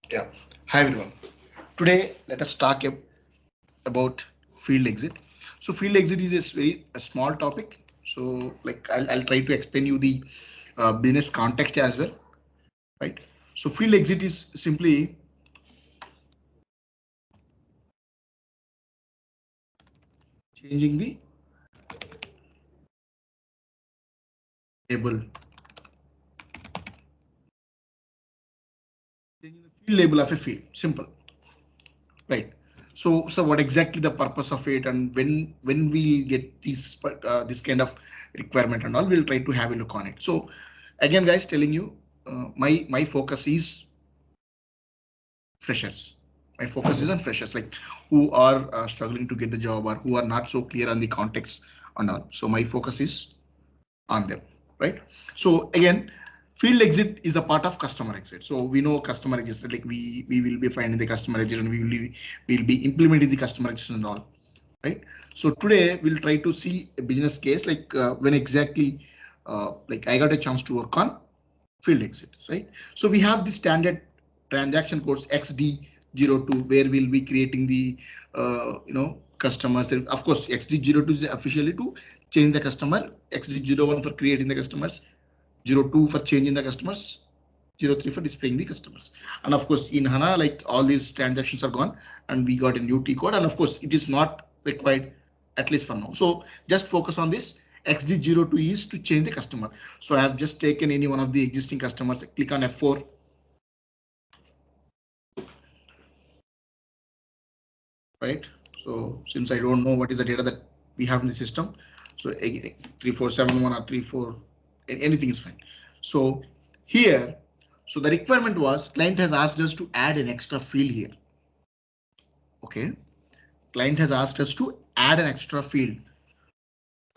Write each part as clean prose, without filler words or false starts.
Yeah. Hi everyone. Today let us talk about field exit. So field exit is a small topic. So like I'll try to explain you the business context as well, right? So field exit is simply changing the label, changing the field label of a field. Simple, right? So what exactly the purpose of it, and when we get this kind of requirement and all, we'll try to have a look on it. So again, guys, telling you, my focus is freshers. My focus is on freshers, like who are struggling to get the job or who are not so clear on the context and all. So my focus is on them, right? So again, field exit is a part of customer exit. So we know customer exit, like we will be finding the customer exit and we'll be implementing the customer exit and all, right? So today we'll try to see a business case, like when exactly like I got a chance to work on field exit, right? So we have the standard transaction codes XD02 where we'll be creating the customers. Of course, XD02 is officially to change the customer, XD01 for creating the customers, 02 for changing the customers, 03 for displaying the customers. And of course, in HANA, like all these transactions are gone and we got a new T code. And of course, it is not required, at least for now. So just focus on this. XD02 is to change the customer. So I have just taken any one of the existing customers, click on F4, right? So since I don't know what is the data that we have in the system, so 3471 or 34, anything is fine. So here, so the requirement was client has asked us to add an extra field here. Okay, client has asked us to add an extra field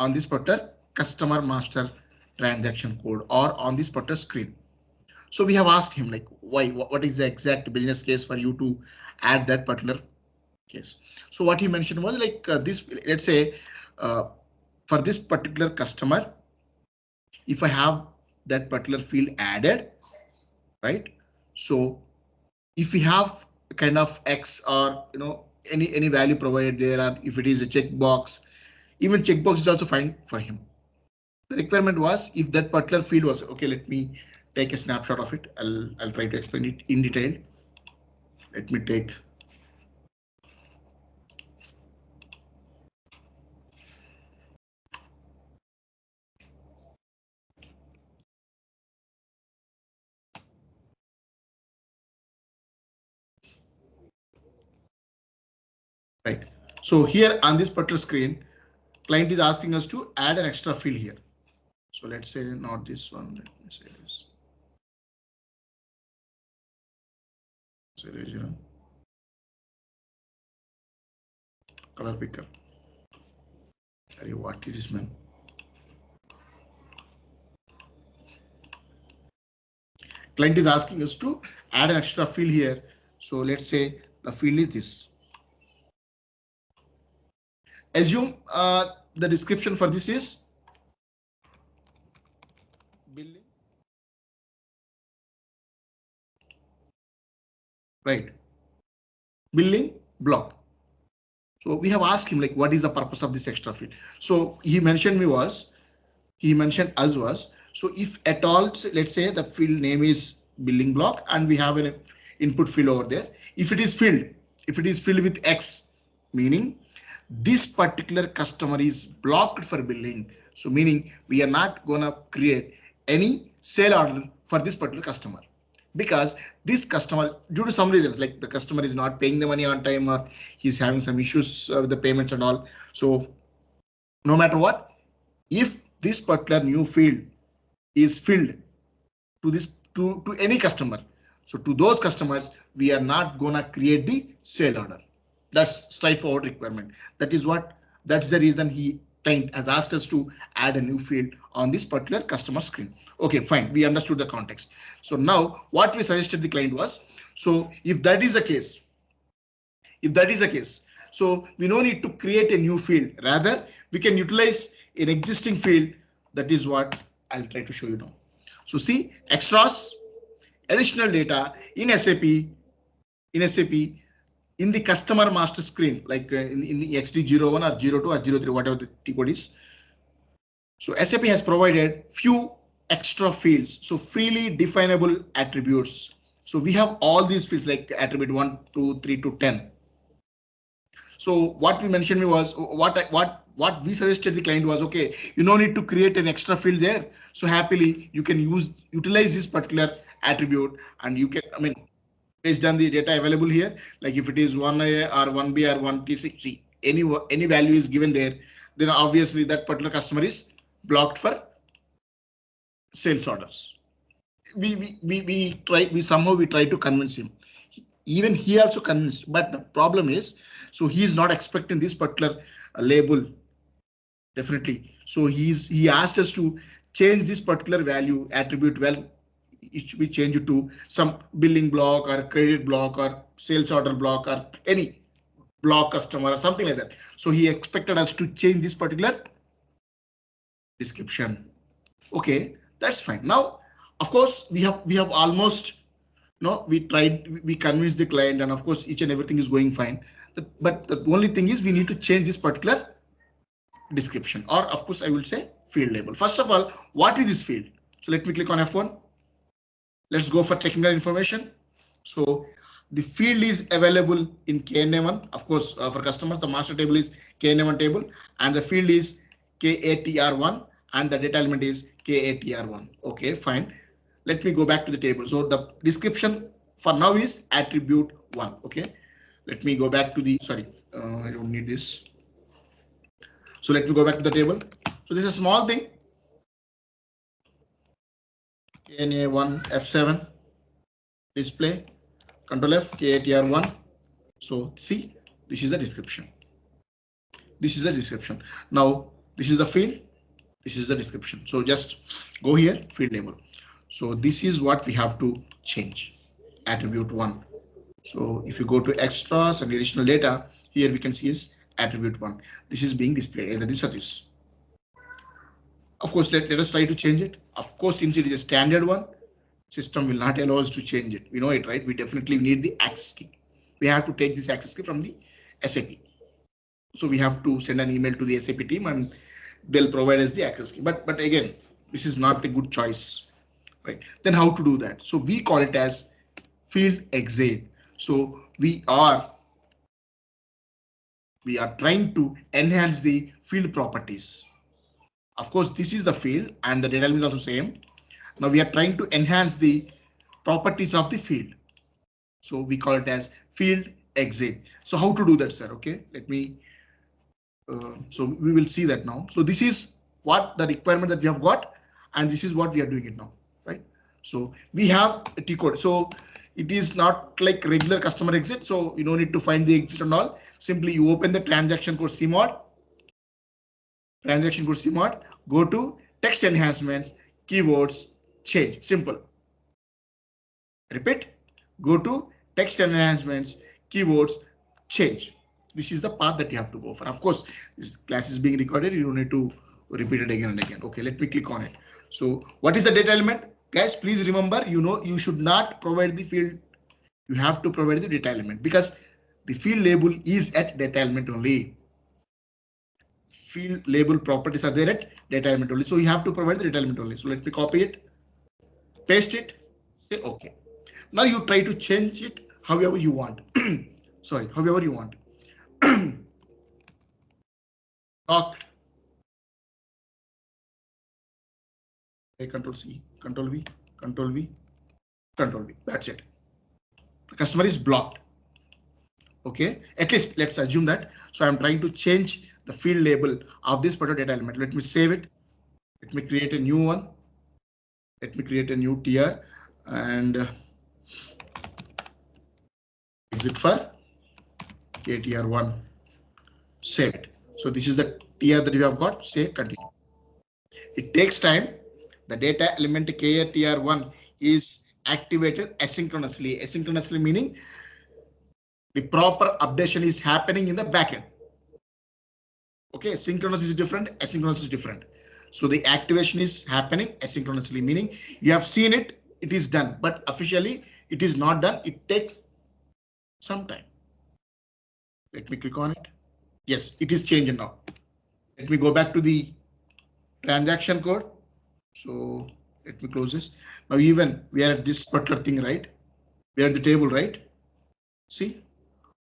on this particular customer master transaction code or on this particular screen. So we have asked him like, why, what is the exact business case for you to add that particular case? So what he mentioned was like this, let's say for this particular customer, if I have that particular field added, right? So if we have kind of X or any value provided there, or if it is a checkbox, even checkbox is also fine for him. The requirement was if that particular field was okay. Let me take a snapshot of it. I'll try to explain it in detail. Let me take. Right. So here on this particular screen, client is asking us to add an extra field here. So let's say not this one. Let me say this. So color picker. Sorry, what is this, man? Client is asking us to add an extra field here. So let's say the field is this. Assume the description for this is billing, right? Billing block. So we have asked him like, what is the purpose of this extra field? So he mentioned us was, so if at all, let's say the field name is billing block and we have an input field over there. If it is filled with X, meaning this particular customer is blocked for billing. So meaning we are not gonna create any sale order for this particular customer because this customer, due to some reasons, like the customer is not paying the money on time or he's having some issues with the payments and all. So no matter what, if this particular new field is filled to this to any customer, so to those customers we are not gonna create the sale order. That's straightforward requirement. That's the reason he client has asked us to add a new field on this particular customer screen. Okay, fine, we understood the context. So now what we suggested the client was, so if that is the case, so we no need to create a new field, rather we can utilize an existing field. That is what I'll try to show you now. So see, extras, additional data in SAP, in SAP in the customer master screen, like in the XD01 or 02 or 03, whatever the T code is. So SAP has provided few extra fields, so freely definable attributes. So we have all these fields like attribute 1, 2, 3 to 10. So what we mentioned was what we suggested the client was, okay, you no need to create an extra field there. So happily you can utilize this particular attribute, and you can, I mean, based on the data available here, like if it is 1A or 1B or 1T6, any value is given there, then obviously that particular customer is blocked for sales orders. We somehow we try to convince him. Even he also convinced, but the problem is, so he's not expecting this particular label, definitely. So he asked us to change this particular value attribute. Well, it should be changed to some billing block or credit block or sales order block or any block customer or something like that. So he expected us to change this particular description. Okay, that's fine. Now, of course, we have almost, no, we convinced the client, and of course each and everything is going fine. But the only thing is we need to change this particular description, or of course I will say field label. First of all, what is this field? So let me click on F1. Let's go for technical information. So the field is available in KNA1. Of course, for customers, the master table is KNA1 table, and the field is KATR1, and the data element is KATR1. Okay, fine. Let me go back to the table. So the description for now is attribute 1. Okay, let me go back to the, sorry, I don't need this. So let me go back to the table. So this is a small thing. KNA1 F7 display, Control F, KATR1. So see, this is the description. This is the description. Now this is the field. This is the description. So just go here, field label. So this is what we have to change, attribute 1. So if you go to extras and additional data, here we can see is attribute 1. This is being displayed either this or this. Of course, let us try to change it. Of course, since it is a standard one, system will not allow us to change it. We know it, right? We definitely need the access key. We have to take this access key from the SAP. So we have to send an email to the SAP team and they'll provide us the access key. But again, this is not a good choice, right? Then how to do that? So we call it as field exit. So we are trying to enhance the field properties. Of course, this is the field and the data element is also same. Now we are trying to enhance the properties of the field. So we call it as field exit. So how to do that, sir? Okay, let me. So we will see that now. So this is what the requirement that we have got, and this is what we are doing it now, right? So we have a T code. So it is not like regular customer exit. So you don't need to find the exit and all. Simply you open the transaction code CMOD. Transaction code CMOD. Go to text enhancements, keywords, change. Simple. Repeat. Go to text enhancements, keywords, change. This is the path that you have to go for. Of course, this class is being recorded. You don't need to repeat it again and again. Okay, let me click on it. So what is the data element? Guys, please remember, you should not provide the field. You have to provide the data element because the field label is at data element only. Field label properties are there at data element only. So you have to provide the data element only. So let me copy it, paste it, say OK. Now you try to change it however you want. Sorry, however you want. Locked. Control C, Control V, Control V, Control V. That's it. The customer is blocked. Okay, at least let's assume that. So I'm trying to change the field label of this particular data element. Let me save it. Let me create a new one. Let me create a new TR and exit for KTR1. Save it. So this is the TR that you have got. Say continue. It takes time. The data element KTR1 is activated asynchronously. Asynchronously meaning the proper updation is happening in the backend. Okay, synchronous is different, asynchronous is different. So the activation is happening asynchronously, meaning you have seen it, it is done, but officially it is not done. It takes some time. Let me click on it. Yes, it is changed now. Let me go back to the transaction code. So let me close this. Now even we are at this particular thing, right? We are at the table, right? See,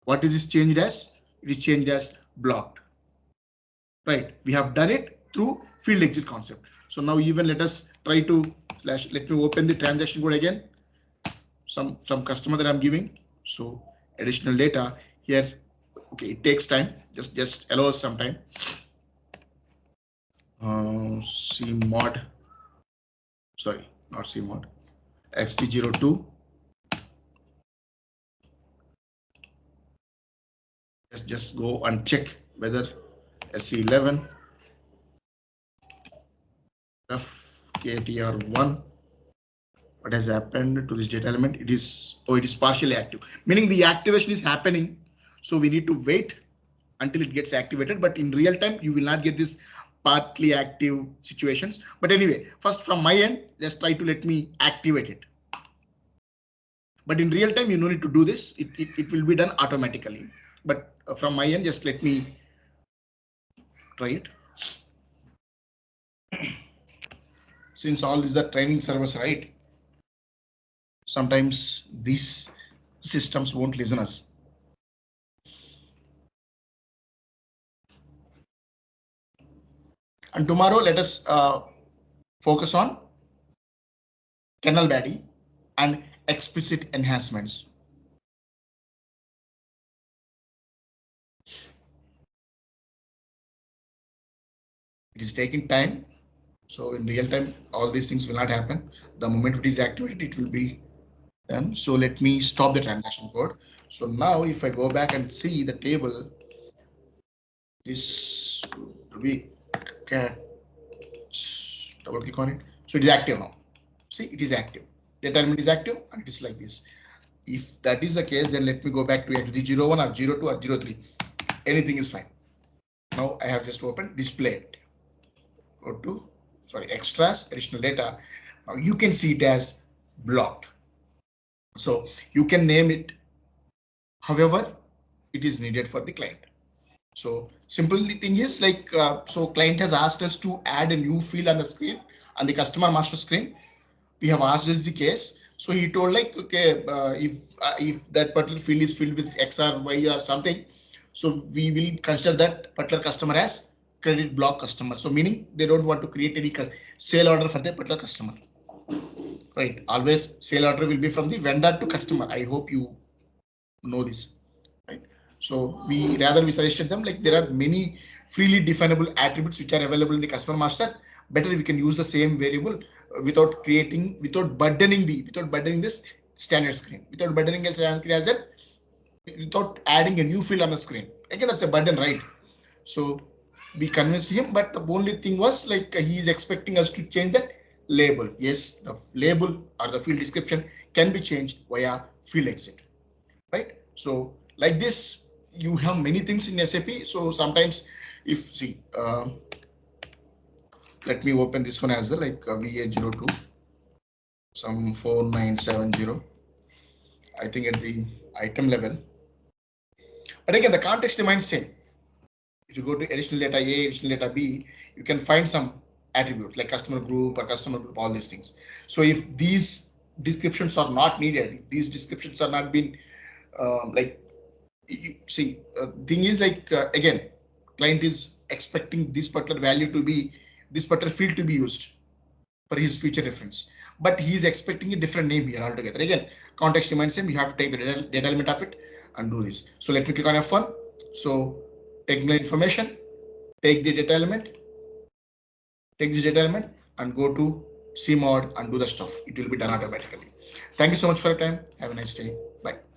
what is this changed as? It is changed as blocked. Right, we have done it through field exit concept. So now even let us try to let me open the transaction code again. Some customer that I'm giving. So additional data here. Okay, it takes time. Just allow us some time. CMOD. Sorry, not CMOD. XT02. Just go and check whether SC11 KTR1. What has happened to this data element? It is partially active, meaning the activation is happening. So we need to wait until it gets activated. But in real time, you will not get this partly active situations. But anyway, first from my end, just try to let me activate it. But in real time, you no need to do this. It will be done automatically. But from my end, just let me try it. Since all these are training servers, right? Sometimes these systems won't listen us. And tomorrow, let us focus on kernel body and explicit enhancements. It is taking time. So in real time, all these things will not happen. The moment it is activated, it will be done. So let me stop the transaction code. So now if I go back and see the table, this we can double click on it. So it is active now. See, it is active. Data element is active and it is like this. If that is the case, then let me go back to XD01 or 02 or 03. Anything is fine. Now I have just opened display it. Go to extras, additional data. Now you can see it as blocked. So you can name it however it is needed for the client. So simple thing is like so client has asked us to add a new field on the screen on the customer master screen. We have asked this the case. So he told like okay if that particular field is filled with X or Y or something, so we will consider that particular customer as credit block customer. So meaning they don't want to create any sale order for that particular customer. Right, always sale order will be from the vendor to customer. I hope you know this, right? So we suggested them like there are many freely definable attributes which are available in the customer master. Better we can use the same variable without burdening this standard screen, without burdening a standard screen as without adding a new field on the screen. Again, that's a burden, right? So we convinced him, but the only thing was like he is expecting us to change that label. Yes, the label or the field description can be changed via field exit, right? So like this, you have many things in SAP. So sometimes if see, let me open this one as well, like VA02, some 4970. I think at the item level, but again, the context remains same. If you go to additional data A, additional data B, you can find some attributes like customer group or customer group, all these things. So if these descriptions are not needed, if these descriptions are not been like, you see, thing is like again, client is expecting this particular value to be, this particular field to be used for his future reference, but he is expecting a different name here altogether. Again, context reminds him you have to take the data element of it and do this. So let me click on F1. So take the information, take the data element, and go to CMOD and do the stuff. It will be done automatically. Thank you so much for your time. Have a nice day. Bye.